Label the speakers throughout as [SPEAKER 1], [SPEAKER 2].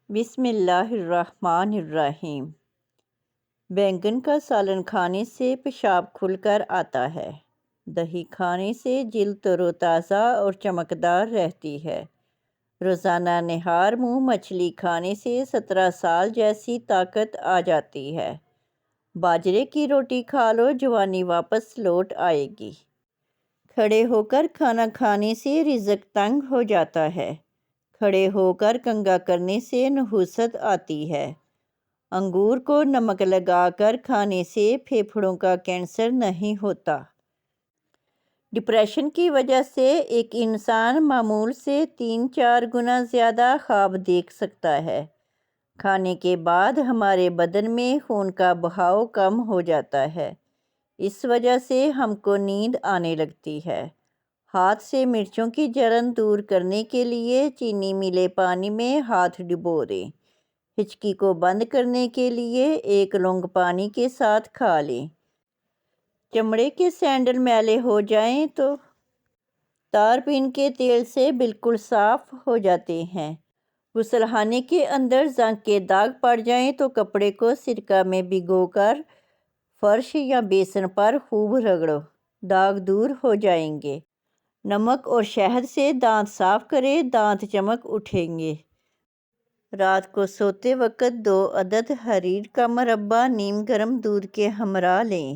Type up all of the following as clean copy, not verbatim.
[SPEAKER 1] بسم اللہ الرحمن الرحیم۔ بینگن کا سالن کھانے سے پیشاب کھل کر آتا ہے۔ دہی کھانے سے جلد تر و تازہ اور چمکدار رہتی ہے۔ روزانہ نہار منہ مچھلی کھانے سے 17 سال جیسی طاقت آ جاتی ہے۔ باجرے کی روٹی کھا لو، جوانی واپس لوٹ آئے گی۔ کھڑے ہو کر کھانا کھانے سے رزق تنگ ہو جاتا ہے۔ کھڑے ہو کر کنگھا کرنے سے نحوست آتی ہے۔ انگور کو نمک لگا کر کھانے سے پھیپھڑوں کا کینسر نہیں ہوتا۔ ڈپریشن کی وجہ سے ایک انسان معمول سے 3-4 گنا زیادہ خواب دیکھ سکتا ہے۔ کھانے کے بعد ہمارے بدن میں خون کا بہاؤ کم ہو جاتا ہے۔ اس وجہ سے ہم کو نیند آنے لگتی ہے۔ ہاتھ سے مرچوں کی جلن دور کرنے کے لیے چینی ملے پانی میں ہاتھ ڈبو دیں۔ ہچکی کو بند کرنے کے لیے 1 لونگ پانی کے ساتھ کھا لیں۔ چمڑے کے سینڈل میلے ہو جائیں تو تارپین کے تیل سے بالکل صاف ہو جاتے ہیں۔ غسلخانے کے اندر زنک کے داغ پڑ جائیں تو کپڑے کو سرکہ میں بھگو کر فرش یا بیسن پر خوب رگڑو، داغ دور ہو جائیں گے۔ نمک اور شہد سے دانت صاف کریں، دانت چمک اٹھیں گے۔ رات کو سوتے وقت 2 عدد حریر کا مربع نیم گرم دودھ کے ہمراہ لیں۔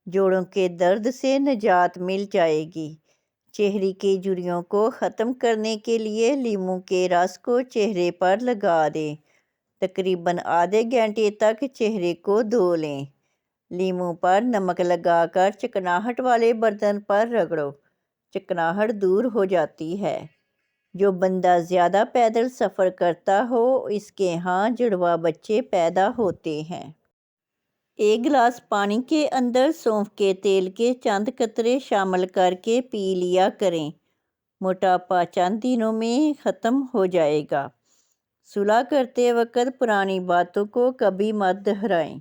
[SPEAKER 1] جوڑوں کے درد سے نجات مل جائے گی۔ چہرے کی جھریوں کو ختم کرنے کے لیے لیموں کے رس کو چہرے پر لگا دیں۔ تقریباً آدھے گھنٹے تک چہرے کو دھو لیں۔ لیموں پر نمک لگا کر چکناہٹ والے برتن پر رگڑو، چکناہٹ دور ہو جاتی ہے۔ جو بندہ زیادہ پیدل سفر کرتا ہو، اس کے ہاں جڑواں بچے پیدا ہوتے ہیں۔ 1 گلاس پانی کے اندر سونف کے تیل کے چند قطرے شامل کر کے پی لیا کریں۔ موٹاپا چند دنوں میں ختم ہو جائے گا۔ صلح کرتے وقت پرانی باتوں کو کبھی مت دہرائیں۔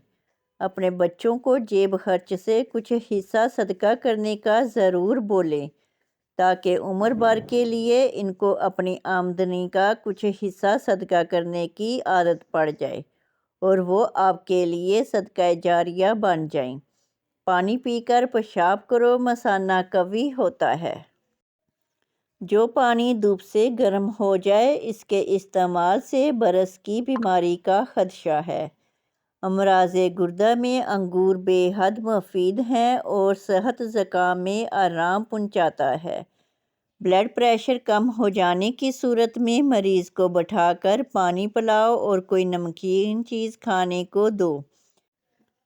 [SPEAKER 1] اپنے بچوں کو جیب خرچ سے کچھ حصہ صدقہ کرنے کا ضرور بولیں، تاکہ عمر بھر کے لیے ان کو اپنی آمدنی کا کچھ حصہ صدقہ کرنے کی عادت پڑ جائے اور وہ آپ کے لیے صدقہ جاریہ بن جائیں۔ پانی پی کر پیشاب کرو، مثانہ قوی ہوتا ہے۔ جو پانی دھوپ سے گرم ہو جائے، اس کے استعمال سے برس کی بیماری کا خدشہ ہے۔ امراض گردہ میں انگور بے حد مفید ہیں اور صحت زکام میں آرام پہنچاتا ہے۔ بلڈ پریشر کم ہو جانے کی صورت میں مریض کو بٹھا کر پانی پلاؤ اور کوئی نمکین چیز کھانے کو دو۔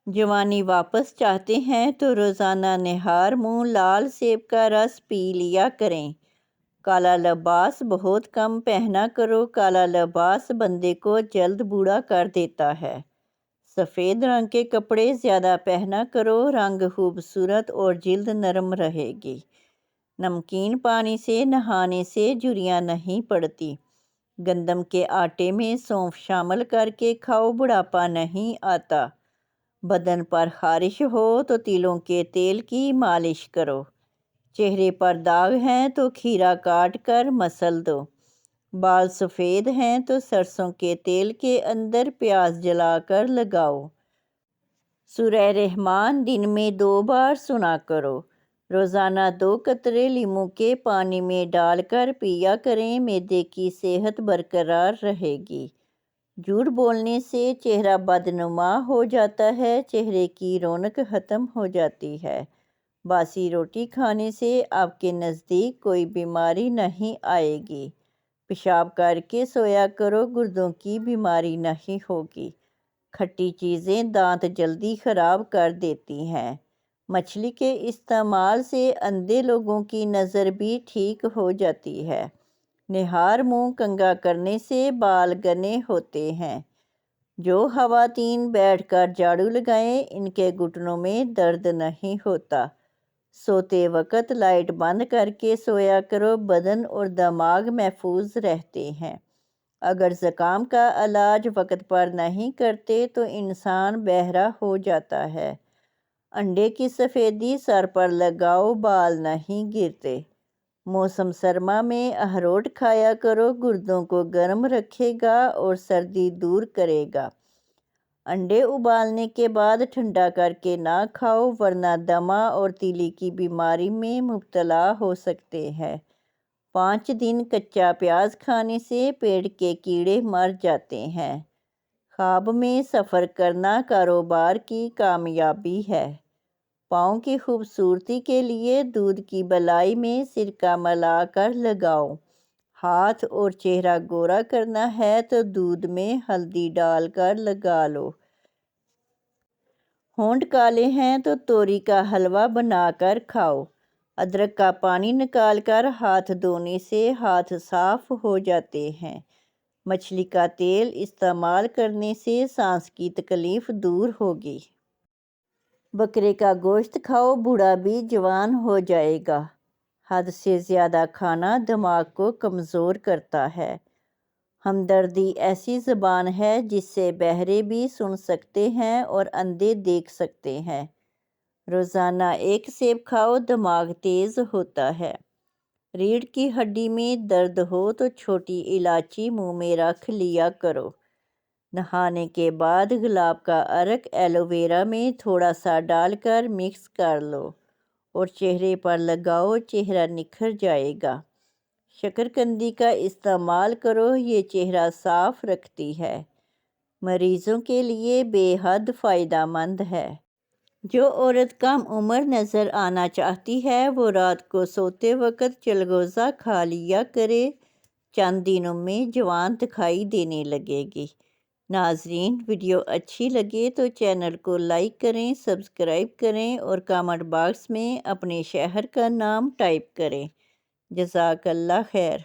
[SPEAKER 1] جوانی واپس چاہتے ہیں تو روزانہ نہار منہ لال سیب کا رس پی لیا کریں۔ کالا لباس بہت کم پہنا کرو، کالا لباس بندے کو جلد بوڑھا کر دیتا ہے۔ سفید رنگ کے کپڑے زیادہ پہنا کرو، رنگ خوبصورت اور جلد نرم رہے گی۔ نمکین پانی سے نہانے سے جھریاں نہیں پڑتی۔ گندم کے آٹے میں سونف شامل کر کے کھاؤ، بڑھاپا نہیں آتا۔ بدن پر خارش ہو تو تلوں کے تیل کی مالش کرو۔ چہرے پر داغ ہیں تو کھیرا کاٹ کر مسل دو۔ بال سفید ہیں تو سرسوں کے تیل کے اندر پیاز جلا کر لگاؤ۔ سورہ رحمان دن میں 2 بار سنا کرو۔ روزانہ 2 قطرے لیموں کے پانی میں ڈال کر پیا کریں، معدے کی صحت برقرار رہے گی۔ جھوٹ بولنے سے چہرہ بدنما ہو جاتا ہے، چہرے کی رونق ختم ہو جاتی ہے۔ باسی روٹی کھانے سے آپ کے نزدیک کوئی بیماری نہیں آئے گی۔ پیشاب کر کے سویا کرو، گردوں کی بیماری نہیں ہوگی۔ کھٹی چیزیں دانت جلدی خراب کر دیتی ہیں۔ مچھلی کے استعمال سے اندھے لوگوں کی نظر بھی ٹھیک ہو جاتی ہے۔ نہار منہ کنگھا کرنے سے بال گھنے ہوتے ہیں۔ جو خواتین بیٹھ کر جھاڑو لگائیں، ان کے گھٹنوں میں درد نہیں ہوتا۔ سوتے وقت لائٹ بند کر کے سویا کرو، بدن اور دماغ محفوظ رہتے ہیں۔ اگر زکام کا علاج وقت پر نہیں کرتے تو انسان بہرا ہو جاتا ہے۔ انڈے کی سفیدی سر پر لگاؤ، بال نہیں گرتے۔ موسم سرما میں اخروٹ کھایا کرو، گردوں کو گرم رکھے گا اور سردی دور کرے گا۔ انڈے ابالنے کے بعد ٹھنڈا کر کے نہ کھاؤ، ورنہ دمہ اور تیلی کی بیماری میں مبتلا ہو سکتے ہیں۔ 5 دن کچا پیاز کھانے سے پیٹ کے کیڑے مر جاتے ہیں۔ خواب میں سفر کرنا کاروبار کی کامیابی ہے۔ پاؤں کی خوبصورتی کے لیے دودھ کی بلائی میں سرکہ ملا کر لگاؤ۔ ہاتھ اور چہرہ گورا کرنا ہے تو دودھ میں ہلدی ڈال کر لگا لو۔ ہونٹ کالے ہیں تو توری کا حلوہ بنا کر کھاؤ۔ ادرک کا پانی نکال کر ہاتھ دھونے سے ہاتھ صاف ہو جاتے ہیں۔ مچھلی کا تیل استعمال کرنے سے سانس کی تکلیف دور ہوگی۔ بکرے کا گوشت کھاؤ، بوڑھا بھی جوان ہو جائے گا۔ حد سے زیادہ کھانا دماغ کو کمزور کرتا ہے۔ ہمدردی ایسی زبان ہے جس سے بہرے بھی سن سکتے ہیں اور اندھے دیکھ سکتے ہیں۔ روزانہ 1 سیب کھاؤ، دماغ تیز ہوتا ہے۔ ریڑھ کی ہڈی میں درد ہو تو چھوٹی الائچی منہ میں رکھ لیا کرو۔ نہانے کے بعد گلاب کا عرق ایلو ویرا میں تھوڑا سا ڈال کر مکس کر لو اور چہرے پر لگاؤ، چہرہ نکھر جائے گا۔ شکرکندی کا استعمال کرو، یہ چہرہ صاف رکھتی ہے۔ مریضوں کے لیے بے حد فائدہ مند ہے۔ جو عورت کم عمر نظر آنا چاہتی ہے وہ رات کو سوتے وقت چلغوزہ کھا لیا کرے، چند دنوں میں جوان دکھائی دینے لگے گی۔ ناظرین، ویڈیو اچھی لگے تو چینل کو لائک کریں، سبسکرائب کریں اور کامنٹ باکس میں اپنے شہر کا نام ٹائپ کریں۔ جزاک اللہ خیر۔